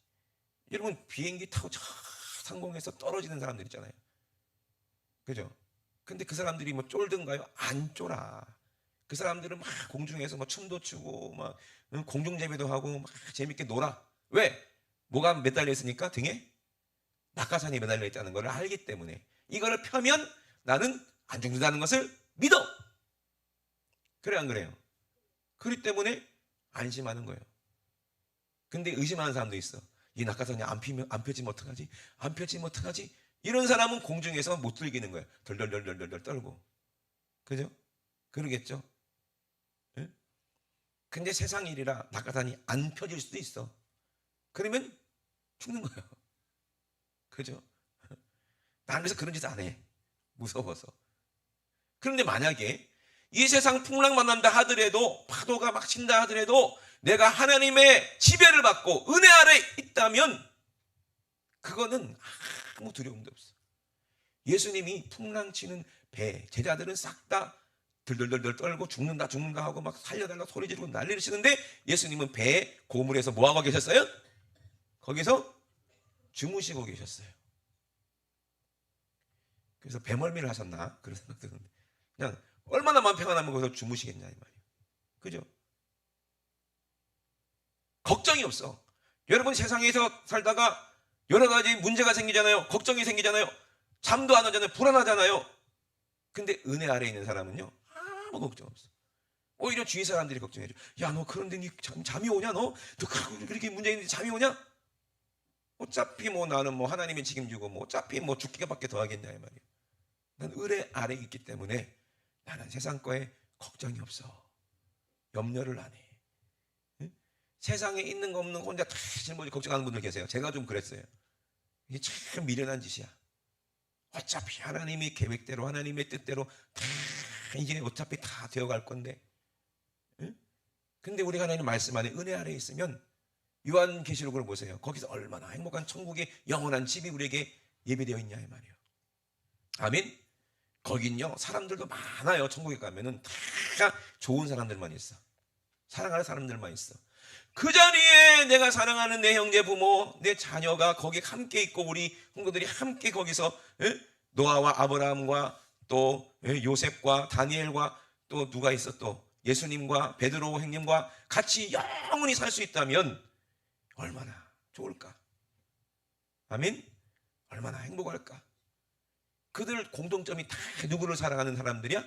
여러분 비행기 타고 저 상공에서 떨어지는 사람들 있잖아요. 그죠? 근데 그 사람들이 뭐 쫄든가요? 안 쫄아. 그 사람들은 막 공중에서 막 춤도 추고 막 공중제비도 하고 막 재밌게 놀아. 왜? 뭐가 매달려 있으니까 등에 낙하산이 매달려 있다는 걸 알기 때문에 이거를 펴면 나는 안 죽는다는 것을 믿어. 그래 안 그래요? 그렇기 때문에 안심하는 거예요. 근데 의심하는 사람도 있어. 이 낙하산이 안 펴지면 어떡하지? 안 펴지면 어떡하지? 이런 사람은 공중에서 못 즐기는 거예요. 덜덜덜덜덜 떨고. 그죠? 그러겠죠? 예? 근데 세상 일이라 낙하산이 안 펴질 수도 있어. 그러면 죽는 거예요. 그죠? 난 그래서 그런 짓 안 해. 무서워서. 그런데 만약에 이 세상 풍랑 만난다 하더라도 파도가 막 친다 하더라도 내가 하나님의 지배를 받고 은혜 아래 있다면 그거는 아무 두려움도 없어. 예수님이 풍랑 치는 배, 제자들은 싹 다 들들들들 떨고 죽는다 죽는다 하고 막 살려달라고 소리 지르고 난리를 치는데 예수님은 배에 고물에서 뭐하고 계셨어요? 거기서 주무시고 계셨어요. 그래서 배멀미를 하셨나? 그런 생각 드는데 그냥 얼마나 마음 평안하면 거기서 주무시겠냐 이 말이에요. 그죠? 걱정이 없어. 여러분 세상에서 살다가 여러 가지 문제가 생기잖아요. 걱정이 생기잖아요. 잠도 안 오잖아요. 불안하잖아요. 근데 은혜 아래에 있는 사람은요 아무 걱정 없어. 오히려 주위 사람들이 걱정해줘. 야, 너 그런데 니 잠이 오냐? 너 그렇게 문제 있는데 잠이 오냐? 어차피 뭐 나는 뭐 하나님이 책임지고 뭐 어차피 뭐 죽기가 밖에 더 하겠냐 이 말이에요. 난 은혜 아래에 있기 때문에 나는 세상 거에 걱정이 없어. 염려를 안 해. 응? 세상에 있는 거 없는 거 혼자 다 짊어지고 걱정하는 분들 계세요. 제가 좀 그랬어요. 이게 참 미련한 짓이야. 어차피 하나님이 계획대로 하나님의 뜻대로 다 이제 어차피 다 되어갈 건데. 응? 근데 우리가 하나님 말씀 안에 은혜 아래에 있으면 요한계시록을 보세요. 거기서 얼마나 행복한 천국의 영원한 집이 우리에게 예비되어 있냐 이 말이에요. 아멘. 거긴요 사람들도 많아요. 천국에 가면은 다 좋은 사람들만 있어. 사랑하는 사람들만 있어. 그 자리에 내가 사랑하는 내 형제 부모 내 자녀가 거기에 함께 있고 우리 형제들이 함께 거기서 노아와 아브라함과 또 요셉과 다니엘과 또 누가 있어 또 예수님과 베드로 형님과 같이 영원히 살 수 있다면 얼마나 좋을까. 아멘. 얼마나 행복할까. 그들 공통점이 다 누구를 사랑하는 사람들이야?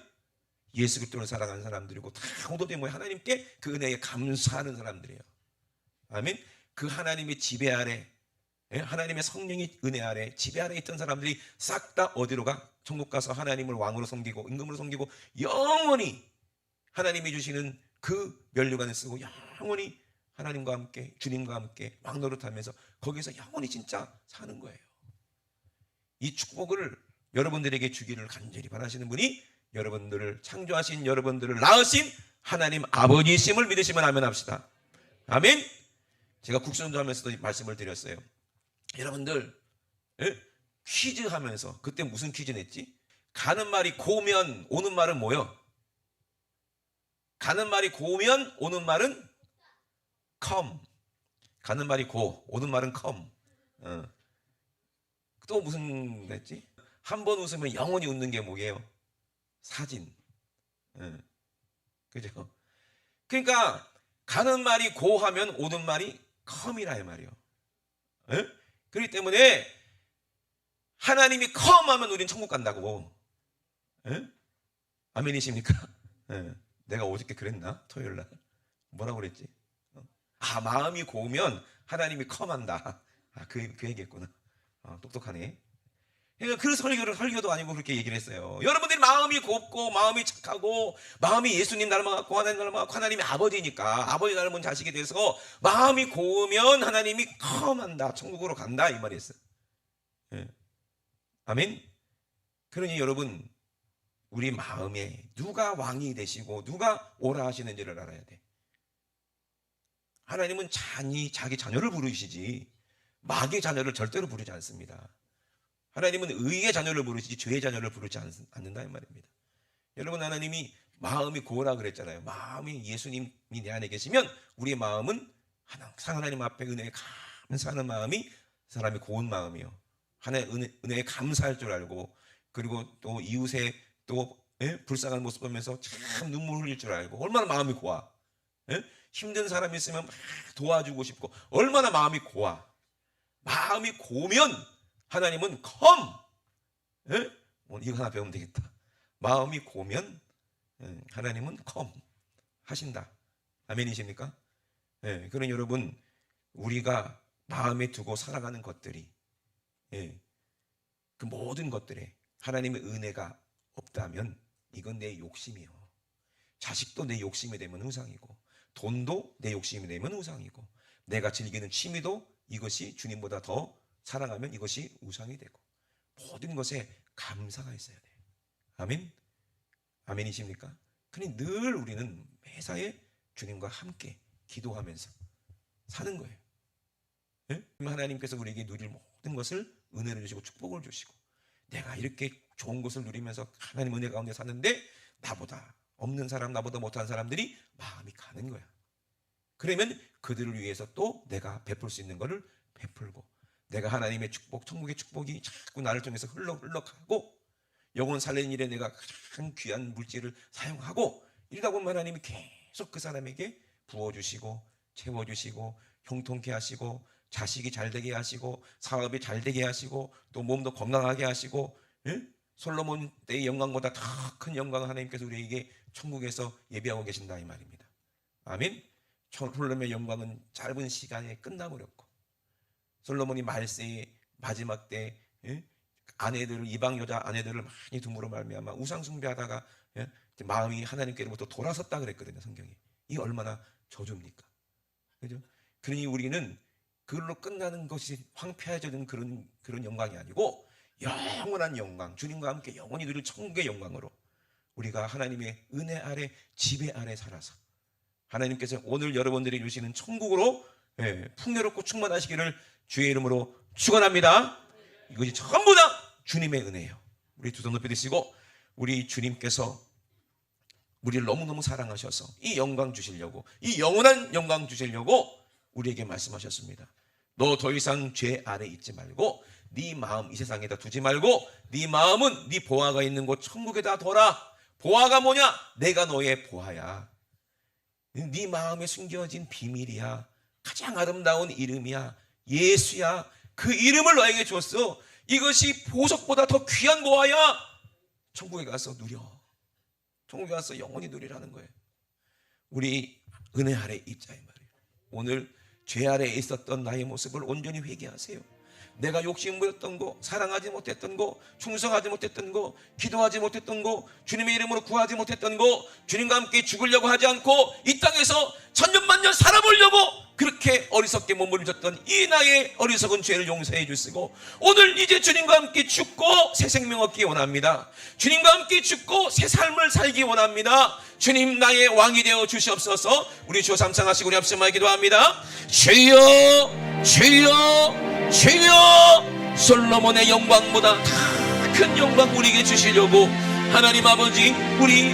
예수 그리스도를 사랑하는 사람들이고 다 공통점이 뭐야? 하나님께 그 은혜에 감사하는 사람들이에요. 아멘. 그 하나님의 지배 아래 하나님의 성령이 은혜 아래 지배 아래 있던 사람들이 싹 다 어디로 가? 천국 가서 하나님을 왕으로 섬기고 임금으로 섬기고 영원히 하나님이 주시는 그 면류관을 쓰고 영원히 하나님과 함께 주님과 함께 왕노릇하면서 거기서 영원히 진짜 사는 거예요. 이 축복을 여러분들에게 주기를 간절히 바라시는 분이 여러분들을 창조하신 여러분들을 낳으신 하나님 아버지이심을 믿으시면 아멘 합시다. 아멘. 제가 국선조하면서도 말씀을 드렸어요. 여러분들 퀴즈 하면서 그때 무슨 퀴즈 냈지? 가는 말이 고면 오는 말은 뭐요? 가는 말이 고면 오는 말은 come. 가는 말이 고 오는 말은 come. 또 무슨 냈지? 한 번 웃으면 영원히 웃는 게 뭐예요? 사진. 그죠? 그러니까 가는 말이 고 하면 오는 말이 come이라 이 말이요. 그렇기 때문에 하나님이 come 하면 우리는 천국 간다고. 아멘이십니까? 내가 어저께 그랬나? 토요일 날 뭐라고 그랬지? 마음이 고우면 하나님이 come 한다. 그 얘기했구나. 똑똑하네. 그러니까 그 설교도 아니고 그렇게 얘기를 했어요. 여러분들이 마음이 곱고 마음이 착하고 마음이 예수님 닮아갖고 하나님 닮아갖고 하나님이 아버지니까 아버지 닮은 자식이 돼서 마음이 고우면 하나님이 컴한다. 천국으로 간다 이 말이었어요. 아멘. 그러니 여러분 우리 마음에 누가 왕이 되시고 누가 오라 하시는지를 알아야 돼. 하나님은 자기 자녀를 부르시지 마귀의 자녀를 절대로 부르지 않습니다. 하나님은 의의 자녀를 부르시지 죄의 자녀를 부르지 않는다 이 말입니다. 여러분 하나님이 마음이 고우라 그랬잖아요. 마음이 예수님이 내 안에 계시면 우리의 마음은 항상 하나님 앞에 은혜에 감사하는 마음이 사람이 고운 마음이요. 하나님의 은혜에 감사할 줄 알고 그리고 또 이웃에 또 불쌍한 모습 보면서 참 눈물 흘릴 줄 알고 얼마나 마음이 고와. 힘든 사람이 있으면 막 도와주고 싶고 얼마나 마음이 고와. 마음이 고우면 하나님은 오늘 이거 하나 배우면 되겠다. 마음이 고우면 하나님은 하신다. 아멘이십니까? 그러니 여러분, 우리가 마음에 두고 살아가는 것들이 그 모든 것들에 하나님의 은혜가 없다면 이건 내 욕심이요. 자식도 내 욕심이 되면 우상이고, 돈도 내 욕심이 되면 우상이고, 내가 즐기는 취미도 이것이 주님보다 더 사랑하면 이것이 우상이 되고, 모든 것에 감사가 있어야 돼요. 아멘? 아멘이십니까? 그러니 늘 우리는 매사에 주님과 함께 기도하면서 사는 거예요. 하나님께서 우리에게 누릴 모든 것을 은혜를 주시고 축복을 주시고, 내가 이렇게 좋은 것을 누리면서 하나님 은혜 가운데 사는데 나보다 없는 사람, 나보다 못한 사람들이 마음이 가는 거야. 그러면 그들을 위해서 또 내가 베풀 수 있는 것을 베풀고, 내가 하나님의 축복, 천국의 축복이 자꾸 나를 통해서 흘러가고, 영혼 살리는 일에 내가 가장 귀한 물질을 사용하고, 이러다 보면 하나님이 계속 그 사람에게 부어주시고 채워주시고 형통케 하시고 자식이 잘되게 하시고 사업이 잘되게 하시고 또 몸도 건강하게 하시고, 솔로몬 때의 영광보다 더 큰 영광을 하나님께서 우리에게 천국에서 예비하고 계신다, 이 말입니다. 아멘. 솔로몬의 영광은 짧은 시간에 끝나버렸고, 솔로몬이 말세의 마지막 때 아내들을, 이방 여자 아내들을 많이 둠으로 말미암아 우상 숭배하다가 마음이 하나님께로부터 돌아섰다 그랬거든요, 성경이. 이 얼마나 저주입니까? 그죠? 그러니 우리는 그걸로 끝나는 것이 황폐해지는 그런 영광이 아니고 영원한 영광, 주님과 함께 영원히 누릴 천국의 영광으로 우리가 하나님의 은혜 아래, 지배 아래 살아서 하나님께서 오늘 여러분들이 주시는 천국으로 풍요롭고 충만하시기를 주의 이름으로 축원합니다. 이것이 전부 다 주님의 은혜예요. 우리 두 손 높이 드시고, 우리 주님께서 우리를 너무너무 사랑하셔서 이 영광 주시려고, 이 영원한 영광 주시려고 우리에게 말씀하셨습니다. 너 더 이상 죄 아래 있지 말고 네 마음 이 세상에다 두지 말고 네 마음은 네 보화가 있는 곳 천국에다 둬라. 보화가 뭐냐? 내가 너의 보화야. 네 마음에 숨겨진 비밀이야. 가장 아름다운 이름이야. 예수야. 그 이름을 너에게 줬어. 이것이 보석보다 더 귀한 보화야. 천국에 가서 누려. 천국에 가서 영원히 누리라는 거예요. 우리 은혜 아래 있자, 이 말이에요. 오늘 죄 아래에 있었던 나의 모습을 온전히 회개하세요. 내가 욕심 부렸던 거, 사랑하지 못했던 거, 충성하지 못했던 거, 기도하지 못했던 거, 주님의 이름으로 구하지 못했던 거, 주님과 함께 죽으려고 하지 않고 이 땅에서 천년만년 살아보려고 그렇게 어리석게 몸부림쳤던 이 나의 어리석은 죄를 용서해 주시고, 오늘 이제 주님과 함께 죽고 새 생명 얻기 원합니다. 주님과 함께 죽고 새 삶을 살기 원합니다. 주님, 나의 왕이 되어 주시옵소서. 우리 주 삼상하시고 우리 합심하여 기도합니다. 주여, 주여, 주여. 솔로몬의 영광보다 더 큰 영광 우리에게 주시려고 하나님 아버지, 우리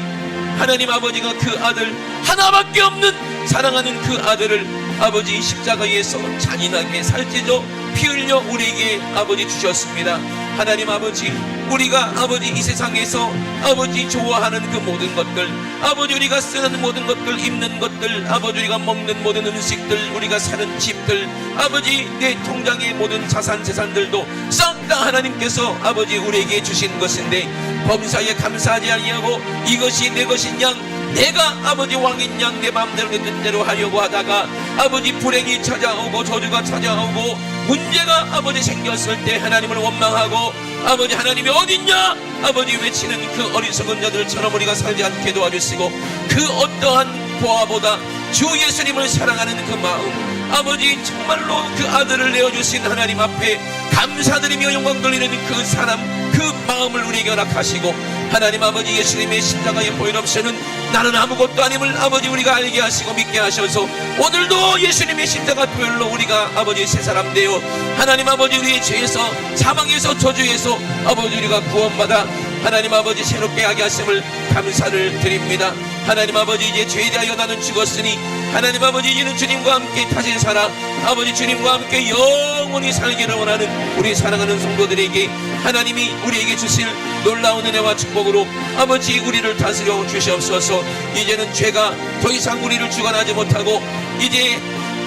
하나님 아버지가 그 아들 하나밖에 없는 사랑하는 그 아들을 아버지 십자가에서 잔인하게 살찌져 피 흘려 우리에게 아버지 주셨습니다. 하나님 아버지, 우리가 아버지 이 세상에서 아버지 좋아하는 그 모든 것들, 아버지 우리가 쓰는 모든 것들, 입는 것들, 아버지 우리가 먹는 모든 음식들, 우리가 사는 집들, 아버지 내 통장의 모든 자산 재산들도 싹 다 하나님께서 아버지 우리에게 주신 것인데 범사에 감사하지 아니하고 이것이 내 것인 양, 내가 아버지 왕인 양 내 마음대로 내 뜻대로 하려고 하다가 아버지 불행이 찾아오고 저주가 찾아오고 문제가 아버지 생겼을 때 하나님을 원망하고 아버지 하나님이 어딨냐 아버지 외치는 그 어리석은 자들처럼 우리가 살지 않게 도와주시고, 그 어떠한 보아보다 주 예수님을 사랑하는 그 마음, 아버지 정말로 그 아들을 내어주신 하나님 앞에 감사드리며 영광 돌리는 그 사람, 그 마음을 우리에게 허락하시고, 하나님 아버지 예수님의 십자가의 보혈 없이는 나는 아무것도 아님을 아버지 우리가 알게 하시고 믿게 하셔서 오늘도 예수님의 십자가 보혈로 우리가 아버지 새 사람 되어 하나님 아버지 우리의 죄에서, 사망에서, 저주에서 아버지 우리가 구원받아 하나님 아버지 새롭게 하게 하심을 감사를 드립니다. 하나님 아버지, 이제 죄에 대하여 나는 죽었으니 하나님 아버지, 이제는 주님과 함께 다시 살아 아버지 주님과 함께 영원히 살기를 원하는 우리 사랑하는 성도들에게 하나님이 우리에게 주실 놀라운 은혜와 축복으로 아버지 우리를 다스려 주시옵소서. 이제는 죄가 더 이상 우리를 주관하지 못하고 이제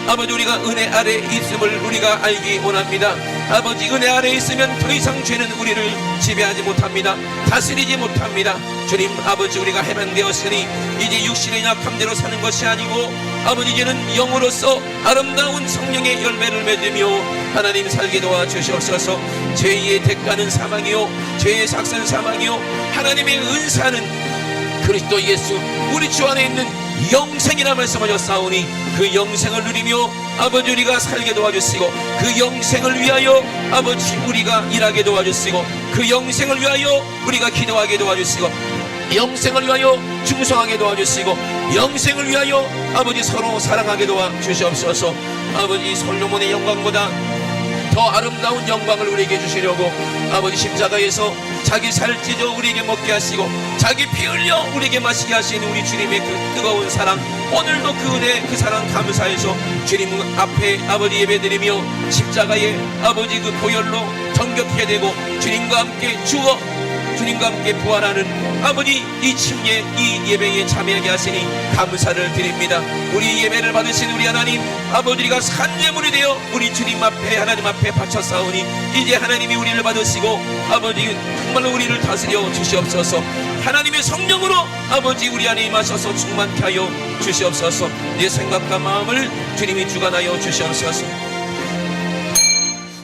아버지 우리가 은혜 아래 있음을 우리가 알기 원합니다. 아버지 은혜 아래 있으면 더 이상 죄는 우리를 지배하지 못합니다. 다스리지 못합니다. 주님 아버지, 우리가 해방되었으니 이제 육신의 약함대로 사는 것이 아니고 아버지 이제는 영으로서 아름다운 성령의 열매를 맺으며 하나님 살게 도와주시옵소서. 죄의 대가는 사망이요 죄의 삭은 사망이요 하나님의 은사는 그리스도 예수 우리 주 안에 있는 영생이라 말씀하셨사오니 그 영생을 누리며 아버지 우리가 살게 도와주시고 그 영생을 위하여 아버지 우리가 일하게 도와주시고 그 영생을 위하여 우리가 기도하게 도와주시고 영생을 위하여 충성하게 도와주시고 영생을 위하여 아버지 서로 사랑하게 도와주시옵소서. 아버지 솔로몬의 영광보다 더 아름다운 영광을 우리에게 주시려고 아버지 십자가에서 자기 살을 찢어 우리에게 먹게 하시고 자기 피 흘려 우리에게 마시게 하시는 우리 주님의 그 뜨거운 사랑, 오늘도 그 은혜 그 사랑 감사해서 주님 앞에 아버지 예배드리며 십자가에 아버지 그 보혈로 정결케 되고 주님과 함께 죽어 주님과 함께 부활하는 아버지 이 침례 이 예배에 참여하게 하시니 감사를 드립니다. 우리 예배를 받으신 우리 하나님 아버지가 산제물이 되어 우리 주님 앞에 하나님 앞에 바쳤사오니 이제 하나님이 우리를 받으시고 아버지 정말로 우리를 다스려 주시옵소서. 하나님의 성령으로 아버지 우리 안에 임하셔서 충만케 하여 주시옵소서. 내 생각과 마음을 주님이 주관하여 주시옵소서.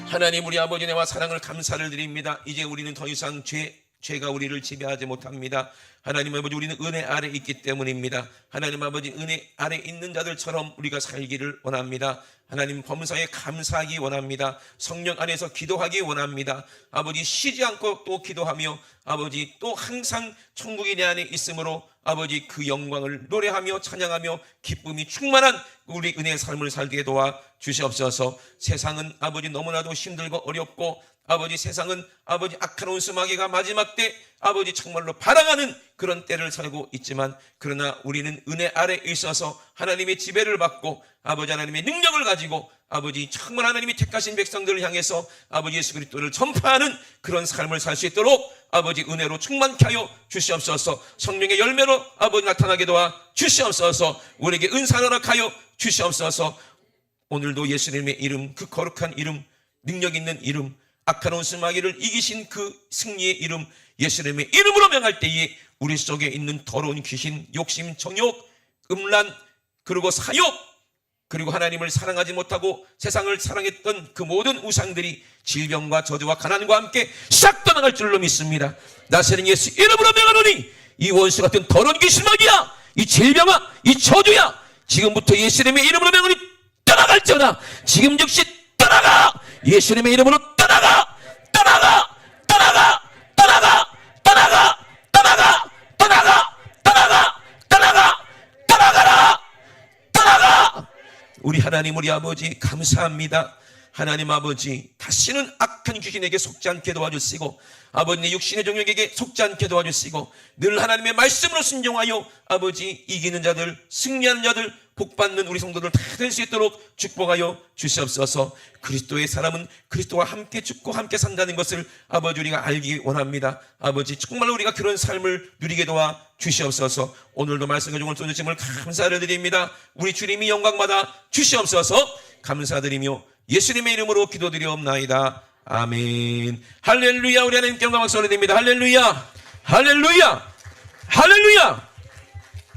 하나님 우리 아버지 은혜와 사랑을 감사를 드립니다. 이제 우리는 더 이상 죄가 우리를 지배하지 못합니다. 하나님 아버지 우리는 은혜 아래 있기 때문입니다. 하나님 아버지 은혜 아래 있는 자들처럼 우리가 살기를 원합니다. 하나님 범사에 감사하기 원합니다. 성령 안에서 기도하기 원합니다. 아버지 쉬지 않고 또 기도하며 아버지 또 항상 천국이 내 안에 있으므로 아버지 그 영광을 노래하며 찬양하며 기쁨이 충만한 우리 은혜의 삶을 살게 도와 주시옵소서. 세상은 아버지 너무나도 힘들고 어렵고 아버지 세상은 아버지 악한 온수마귀가 마지막 때 아버지 정말로 바라가는 그런 때를 살고 있지만 그러나 우리는 은혜 아래 있어서 하나님의 지배를 받고 아버지 하나님의 능력을 가지고 아버지 정말 하나님이 택하신 백성들을 향해서 아버지 예수 그리스도를 전파하는 그런 삶을 살 수 있도록 아버지 은혜로 충만케 하여 주시옵소서. 성령의 열매로 아버지 나타나게 도와 주시옵소서. 우리에게 은사를 허락하여 주시옵소서. 오늘도 예수님의 이름 그 거룩한 이름 능력 있는 이름 악한 온수마귀를 이기신 그 승리의 이름 예수님의 이름으로 명할 때에 우리 속에 있는 더러운 귀신, 욕심, 정욕, 음란 그리고 사욕 그리고 하나님을 사랑하지 못하고 세상을 사랑했던 그 모든 우상들이 질병과 저주와 가난과 함께 싹 떠나갈 줄로 믿습니다. 나사렛 예수 이름으로 명하노니 이 원수 같은 더러운 귀신마귀야 이 질병아 이 저주야 지금부터 예수님의 이름으로 명하니 떠나갈지어다. 지금 즉시 떠나가. 예수님의 이름으로 떠나가 떠나가 떠나가 떠나가 떠나가 떠나가 떠나가 떠나가 떠나가 떠나가라 떠나가. 우리 하나님 우리 아버지 감사합니다. 하나님 아버지 다시는 악한 귀신에게 속지 않게 도와주시고 아버지 내 육신의 종족에게 속지 않게 도와주시고 늘 하나님의 말씀으로 순종하여 아버지 이기는 자들 승리하는 자들 복받는 우리 성도들 다 될 수 있도록 축복하여 주시옵소서. 그리스도의 사람은 그리스도와 함께 죽고 함께 산다는 것을 아버지 우리가 알기 원합니다. 아버지 정말로 우리가 그런 삶을 누리게 도와 주시옵소서. 오늘도 말씀을 종을 쏟으심을 감사를 드립니다. 우리 주님이 영광받아 주시옵소서. 감사드리며 예수님의 이름으로 기도드리옵나이다. 아멘. 할렐루야. 우리 하나님께 영광 박수 올려드립니다. 할렐루야 할렐루야 할렐루야.